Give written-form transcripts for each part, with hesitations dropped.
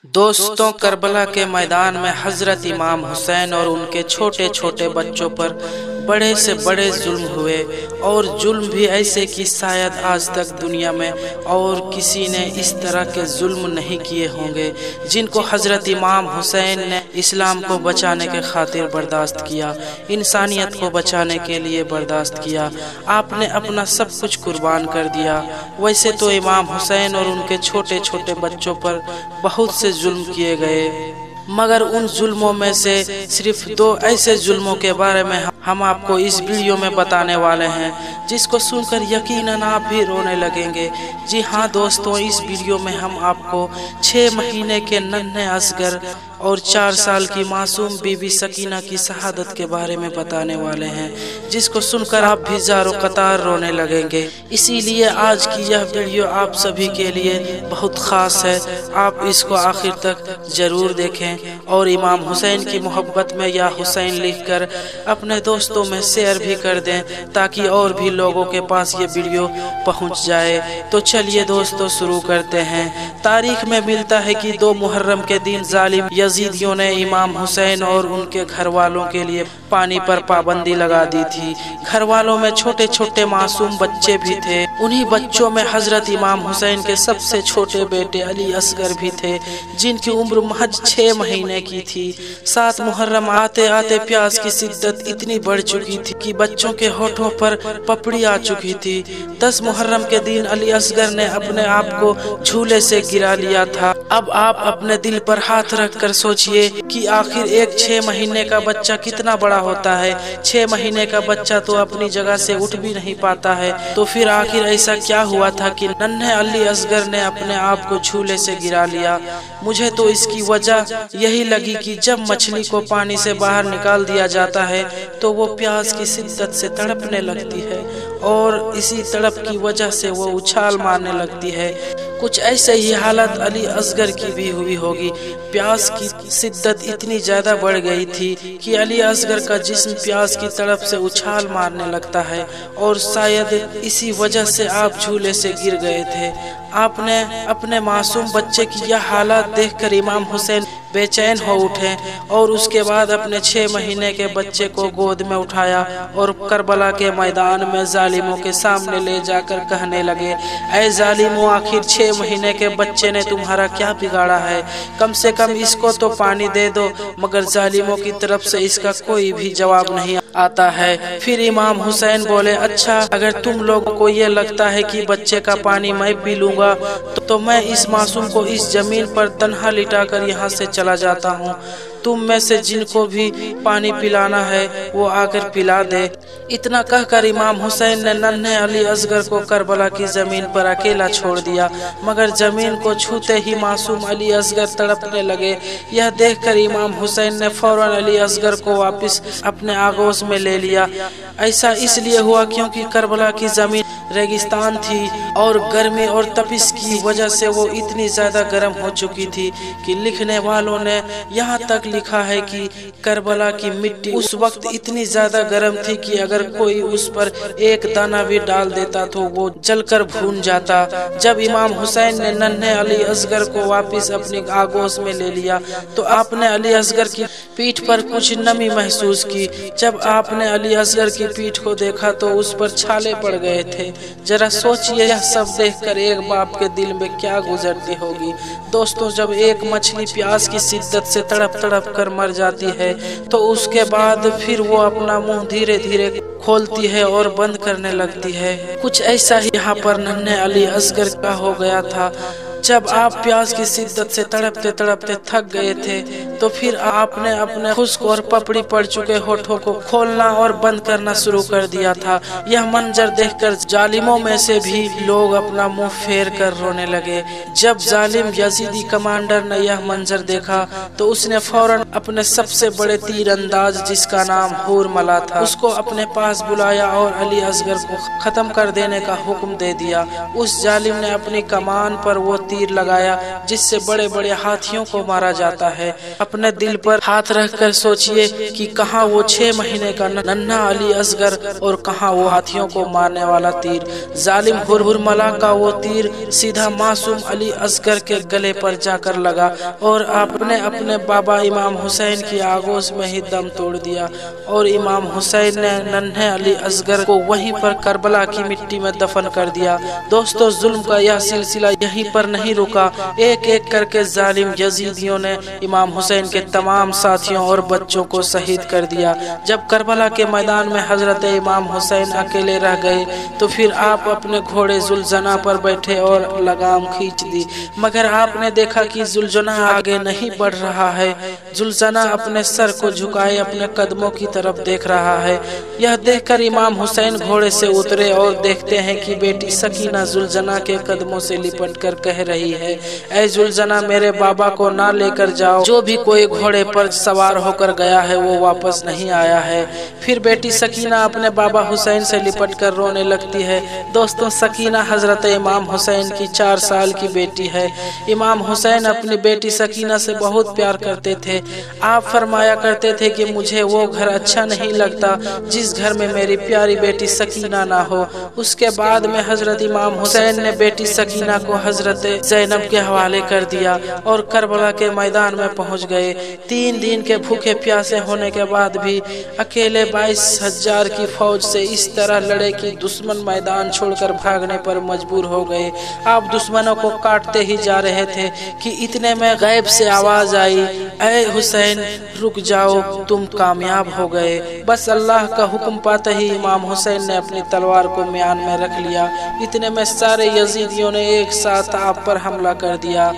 दोस्तों, करबला के मैदान में हजरत इमाम हुसैन और उनके छोटे छोटे बच्चों पर बड़े से बड़े जुल्म हुए और जुल्म भी ऐसे कि शायद आज तक दुनिया में और किसी ने इस तरह के जुल्म नहीं किए होंगे जिनको हजरत इमाम हुसैन ने इस्लाम को बचाने के खातिर बर्दाश्त किया, इंसानियत को बचाने के लिए बर्दाश्त किया। आपने अपना सब कुछ कुर्बान कर दिया। वैसे तो इमाम हुसैन और उनके छोटे छोटे बच्चों पर बहुत से जुल्म किए गए, मगर उन जुल्मों में से सिर्फ 2 ऐसे जुल्मों के बारे में हम आपको इस वीडियो में बताने वाले हैं जिसको सुनकर यकीनन आप भी रोने लगेंगे। जी हाँ दोस्तों, इस वीडियो में हम आपको 6 महीने के नन्हे असगर और 4 साल की मासूम बीबी सकीना की शहादत के बारे में बताने वाले हैं जिसको सुनकर आप भी ज़ारो कतार रोने लगेंगे। इसीलिए आज की यह वीडियो आप सभी के लिए बहुत ख़ास है। आप इसको आखिर तक ज़रूर देखें और इमाम हुसैन की मोहब्बत में या हुसैन लिखकर अपने दोस्तों में शेयर भी कर दें ताकि और भी लोगों के पास ये वीडियो पहुंच जाए। तो चलिए दोस्तों शुरू करते हैं। तारीख में मिलता है कि 2 मुहर्रम के दिन जालिम यजीदियों ने इमाम हुसैन और उनके घर वालों के लिए पानी पर पाबंदी लगा दी थी। घर वालों में छोटे छोटे मासूम बच्चे भी थे। उन्हीं बच्चों में हजरत इमाम हुसैन के सबसे छोटे बेटे अली असगर भी थे जिनकी उम्र महज 6 महीने की थी। 7 मुहर्रम आते आते प्यास की शिद्दत इतनी बढ़ चुकी थी कि बच्चों के होठों पर पपड़ी आ चुकी थी। 10 मुहर्रम के दिन अली असगर ने अपने आप को झूले से गिरा लिया था। अब आप अपने दिल पर हाथ रख कर सोचिए कि आखिर एक 6 महीने का बच्चा कितना बड़ा होता है। 6 महीने का बच्चा तो अपनी जगह से उठ भी नहीं पाता है। तो फिर आखिर ऐसा क्या हुआ था कि नन्हे अली असगर ने अपने आप को झूले से गिरा लिया। मुझे तो इसकी वजह यही लगी कि जब मछली को पानी से बाहर निकाल दिया जाता है तो वो प्यास की शिद्दत से तड़पने लगती है और इसी तड़प की वजह से वो उछाल मारने लगती है। कुछ ऐसे ही हालत अली असगर की भी हुई होगी। प्यास की शिद्दत इतनी ज्यादा बढ़ गई थी कि अली असगर का जिस्म प्यास की तड़प से उछाल मारने लगता है और शायद इसी वजह से आप झूले से गिर गए थे। आपने अपने मासूम बच्चे की यह हालत देखकर इमाम हुसैन बेचैन हो उठे और उसके बाद अपने 6 महीने के बच्चे को गोद में उठाया और करबला के मैदान में जालिमों के सामने ले जाकर कहने लगे, ऐ जालिमों, आखिर 6 महीने के बच्चे ने तुम्हारा क्या बिगाड़ा है? कम से कम इसको तो पानी दे दो। मगर जालिमों की तरफ से इसका कोई भी जवाब नहीं आता है। फिर इमाम हुसैन बोले, अच्छा, अगर तुम लोगों को ये लगता है कि बच्चे का पानी मैं पी लूंगा तो मैं इस मासूम को इस जमीन पर तन्हा लिटाकर यहाँ से चला जाता हूँ। तुम में से जिनको भी पानी पिलाना है वो आकर पिला दे। इतना कहकर इमाम हुसैन ने नन्हे अली असगर को करबला की जमीन पर अकेला छोड़ दिया। मगर जमीन को छूते ही मासूम अली असगर तड़पने लगे। यह देखकर इमाम हुसैन ने फौरन अली असगर को वापस अपने आगोश में ले लिया। ऐसा इसलिए हुआ क्योंकि करबला की जमीन रेगिस्तान थी और गर्मी और तपिश की वजह से वो इतनी ज्यादा गर्म हो चुकी थी कि लिखने वालों ने यहाँ तक लिखा है कि करबला की मिट्टी उस वक्त इतनी ज्यादा गर्म थी कि अगर कोई उस पर एक दाना भी डाल देता तो वो जलकर भून जाता। जब इमाम हुसैन ने नन्हे अली असगर को वापस अपनी आगोश में ले लिया तो आपने अली असगर की पीठ पर कुछ नमी महसूस की। जब आपने अली असगर की पीठ को देखा तो उस पर छाले पड़ गए थे। जरा सोचिए, यह सब देखकर एक बाप के दिल में क्या गुजरती होगी। दोस्तों, जब एक मछली प्यास की शिद्दत से तड़प तड़प कर मर जाती है तो उसके बाद फिर वो अपना मुंह धीरे धीरे खोलती है और बंद करने लगती है। कुछ ऐसा ही यहाँ पर नन्हे अली असगर का हो गया था। जब आप प्यास की शिद्दत से तड़पते तड़पते थक गए थे तो फिर आपने अपने खुश्क और पपड़ी पड़ चुके होठों को खोलना और बंद करना शुरू कर दिया था। यह मंजर देखकर जालिमों में से भी लोग अपना मुंह फेर कर रोने लगे। जब जालिम यजीदी कमांडर ने यह मंजर देखा तो उसने फौरन अपने सबसे बड़े तीरंदाज, जिसका नाम हुरमला था, उसको अपने पास बुलाया और अली असगर को खत्म कर देने का हुक्म दे दिया। उस जालिम ने अपनी कमान पर वो तीर लगाया जिससे बड़े बड़े हाथियों को मारा जाता है। अब अपने दिल पर हाथ रखकर सोचिए कि कहाँ वो 6 महीने का नन्हा अली असगर और कहाँ वो हाथियों को मारने वाला तीर। जालिम हुरमुला का वो तीर सीधा मासूम अली असगर के गले पर जाकर लगा और आपने अपने बाबा इमाम हुसैन की आगोश में ही दम तोड़ दिया और इमाम हुसैन ने नन्हे अली असगर को वहीं पर करबला की मिट्टी में दफन कर दिया। दोस्तों, जुल्म का यह सिलसिला यहीं पर नहीं रुका। एक एक करके जालिम यजीदियों ने इमाम हुसैन के तमाम साथियों और बच्चों को शहीद कर दिया। जब करबला के मैदान में हजरत इमाम हुसैन अकेले रह गए तो फिर आप अपने घोड़े जुलजना पर बैठे और लगाम खींच दी, मगर आपने देखा कि जुलजना आगे नहीं बढ़ रहा है। जुलजना अपने सर को झुकाए अपने कदमों की तरफ देख रहा है। यह देखकर इमाम हुसैन घोड़े से उतरे और देखते हैं कि बेटी सकीना जुलजना के कदमों से लिपट कर कह रही है, ऐ जुलजना, मेरे बाबा को ना लेकर जाओ। जो भी कोई घोड़े पर सवार होकर गया है वो वापस नहीं आया है। फिर बेटी सकीना अपने बाबा हुसैन से लिपट कर रोने लगती है। दोस्तों, सकीना हजरत इमाम हुसैन की 4 साल की बेटी है। इमाम हुसैन अपनी बेटी सकीना से बहुत प्यार करते थे। आप फरमाया करते थे कि मुझे वो घर अच्छा नहीं लगता जिस घर में मेरी प्यारी बेटी सकीना ना हो। उसके बाद में हजरत इमाम हुसैन ने बेटी सकीना को हजरत ज़ैनब के हवाले कर दिया और करबला के मैदान में पहुंच गए। 3 दिन के भूखे प्यासे होने के बाद भी अकेले 22,000 की फौज से इस तरह लड़े कि दुश्मन मैदान छोड़कर भागने पर मजबूर हो गए। आप दुश्मनों को काटते ही जा रहे थे कि इतने में गैब से आवाज आई, ऐ हुसैन, रुक जाओ, तुम कामयाब हो गए। बस अल्लाह का हुक्म पाते ही इमाम हुसैन ने अपनी तलवार को म्यान में रख लिया। इतने में सारे यजीदियों ने एक साथ आप पर हमला कर दिया।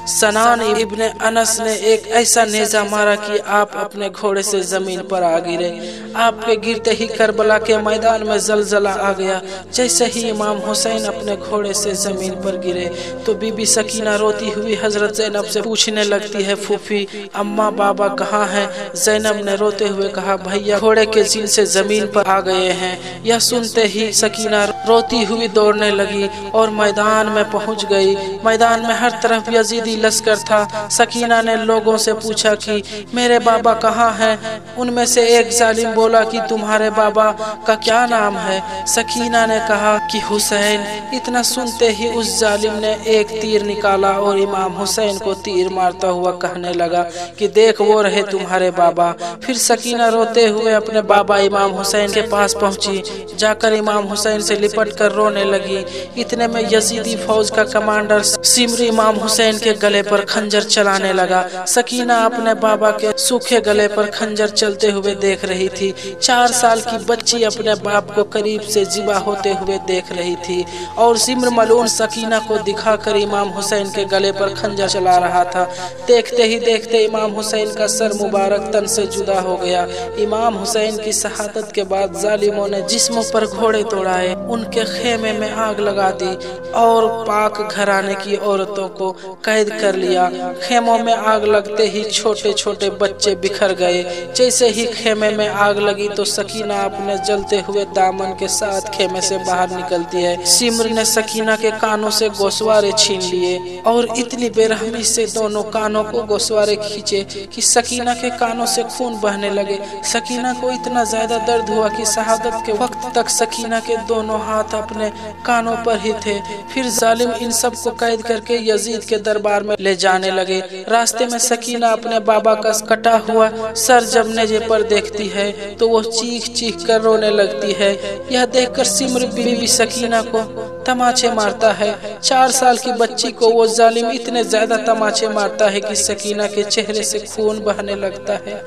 सनान इब्ने अनस ने एक ऐसा नेजा मारा कि आप अपने घोड़े से जमीन पर आ गिरे। आपके गिरते ही करबला के मैदान में जलजला आ गया। जैसे ही इमाम हुसैन अपने घोड़े से जमीन पर गिरे तो बीबी सकीना रोती हुई हजरत ज़ैनब से पूछने लगती है, फूफी, अम्मा, बाबा कहाँ हैं? ज़ैनब ने रोते हुए कहा, भैया घोड़े के जिन से जमीन पर आ गए हैं। यह सुनते ही सकीना रोती हुई दौड़ने लगी और मैदान में पहुंच गई। मैदान में हर तरफ यजीदी लश्कर था। सकीना ने लोगों से पूछा कि मेरे बाबा कहाँ हैं? उनमें से एक जालिम बोला कि तुम्हारे बाबा का क्या नाम है? सकीना ने कहा कि हुसैन। इतना सुनते ही उस जालिम ने एक तीर निकाला और इमाम हुसैन को तीर मारता हुआ कहने लगा कि देख, वो रहे तुम्हारे बाबा। फिर सकीना रोते हुए अपने बाबा इमाम हुसैन के पास पहुंची। जाकर इमाम हुसैन से लिपट कर रोने लगी। इतने में यजीदी फौज का कमांडर सिमर इमाम हुसैन के गले पर खंजर चलाने लगा। सकीना अपने बाबा के सूखे गले पर खंजर चलते हुए देख रही थी। 4 साल की बच्ची अपने बाप को करीब से जिबा होते हुए देख रही थी और सिमर मलून सकीना को दिखाकर इमाम हुसैन के गले पर खंजर चला रहा था। देखते ही देखते इमाम हुसैन का सर मुबारक तन से जुदा हो गया। इमाम हुसैन की शहादत के बाद जालिमों ने जिस्मों पर घोड़े तोड़ाए, उनके खेमे में आग लगा दी और पाक घराने की औरतों को कैद कर लिया। खेमों में आग लगते ही छोटे छोटे बच्चे बिखर गए। जैसे ही खेमे में आग लगी तो सकीना अपने जलते हुए दामन के साथ खेमे से बाहर निकलती है। सिमर ने सकीना के कानों से गोसवारे छीन लिए और इतनी बेरहमी से दोनों कानों को गोसवारे खींचे कि सकीना के कानों से खून बहने लगे। सकीना को इतना ज्यादा दर्द हुआ कि शहादत के वक्त तक सकीना के दोनों हाथ अपने कानों पर ही थे। फिर जालिम इन सब को कैद करके यजीद के दरबार में ले जाने लगे। रास्ते में सकीना अपने बाबा का कटा हुआ सर जब नेजे पर देखती है तो वो चीख चीख कर रोने लगती है। यह देखकर सिमर बीबी सकीना को तमाचे मारता है। 4 साल की बच्ची को वो जालिम इतने ज्यादा तमाचे मारता है कि सकीना के चेहरे से खून बहने लगता है।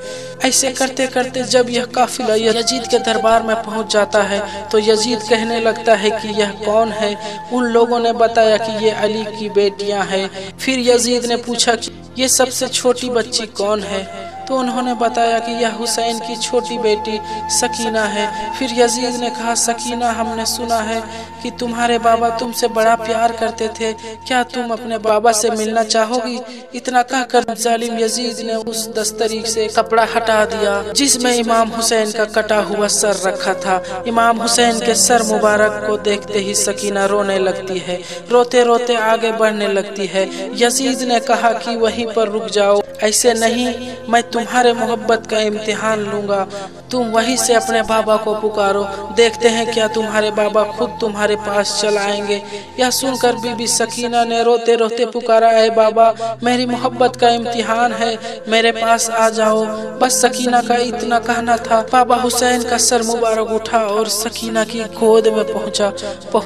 ऐसे करते करते जब यह काफिला यजीद के दरबार में पहुंच जाता है तो यजीद कहने लगता है कि यह कौन है? उन लोगों ने बताया कि ये अली की बेटियां हैं। फिर यजीद ने पूछा कि ये सबसे छोटी बच्ची कौन है? तो उन्होंने बताया कि यह हुसैन की छोटी बेटी सकीना है। फिर यजीद ने कहा, सकीना, हमने सुना है कि तुम्हारे बाबा तुमसे बड़ा प्यार करते थे, क्या तुम अपने बाबा से मिलना चाहोगी? इतना कहकर जालिम यजीद ने उस दस्तरी से कपड़ा हटा दिया जिसमें इमाम हुसैन का कटा हुआ सर रखा था। इमाम हुसैन के सर मुबारक को देखते ही सकीना रोने लगती है, रोते रोते आगे बढ़ने लगती है। यजीद ने कहा कि वहीं पर रुक जाओ, ऐसे नहीं, मैं तुम्हारे मोहब्बत का इम्तिहान लूंगा, तुम वहीं से अपने बाबा को पुकारो, देखते हैं क्या तुम्हारे बाबा खुद तुम्हारे पास चल आएंगे। यह सुनकर बीबी सकीना ने रोते रोते पुकारा, ऐ बाबा, मेरी मोहब्बत का इम्तिहान है, मेरे पास आ जाओ। बस सकीना का इतना कहना था, बाबा हुसैन का सर मुबारक उठा और सकीना की गोद में पहुंचा।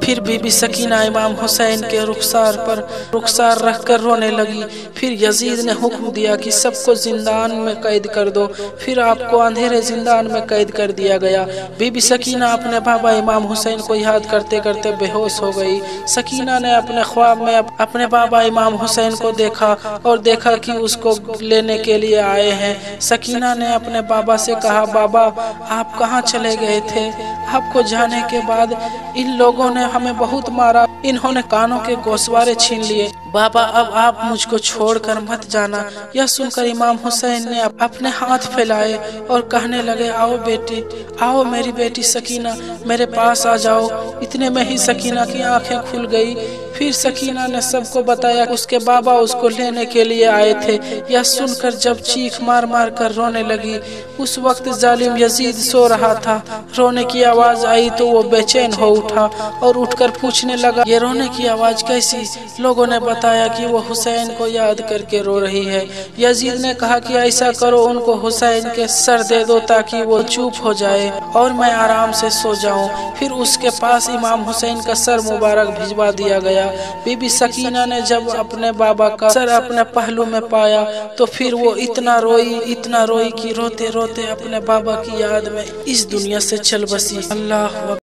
फिर बीबी सकीना इमाम हुसैन के रुखसार पर रुखसार रखकर रोने लगी। फिर यजीद ने हुक्म दिया कि सबको जिंदान में कैद कर दो। फिर आपको अंधेरे जिंदान में कैद कर दिया गया। बीबी सकीना अपने बाबा इमाम हुसैन को याद करते करते बेहोश हो गई। सकीना ने अपने ख्वाब में अपने बाबा इमाम हुसैन को देखा और देखा कि उसको लेने के लिए आए हैं। सकीना ने अपने बाबा से कहा, बाबा, आप कहाँ चले गए थे? आपको जाने के बाद इन लोगों ने हमें बहुत मारा, इन्होंने कानों के गोशवारे छीन लिए। बाबा, अब आप मुझको छोड़कर मत जाना। यह सुनकर इमाम हुसैन ने अपने हाथ फैलाए और कहने लगे, आओ बेटी, आओ मेरी बेटी सकीना, मेरे पास आ जाओ। इतने में ही सकीना की आंखें खुल गई। फिर सकीना ने सबको बताया उसके बाबा उसको लेने के लिए आए थे। यह सुनकर जब चीख मार मार कर रोने लगी, उस वक्त जालिम यजीद सो रहा था। रोने की आवाज आई तो वो बेचैन हो उठा और उठकर पूछने लगा, ये रोने की आवाज कैसी? लोगों ने बताया कि वो हुसैन को याद करके रो रही है। यजीद ने कहा कि ऐसा करो, उनको हुसैन के सर दे दो ताकि वो चुप हो जाए और मैं आराम से सो जाऊं। फिर उसके पास इमाम हुसैन का सर मुबारक भिजवा दिया गया। बीबी सकीना ने जब अपने बाबा का सर अपने पहलू में पाया तो फिर वो इतना रोई कि रोते रोते अपने बाबा की याद में इस दुनिया से चल बसी। अल्लाह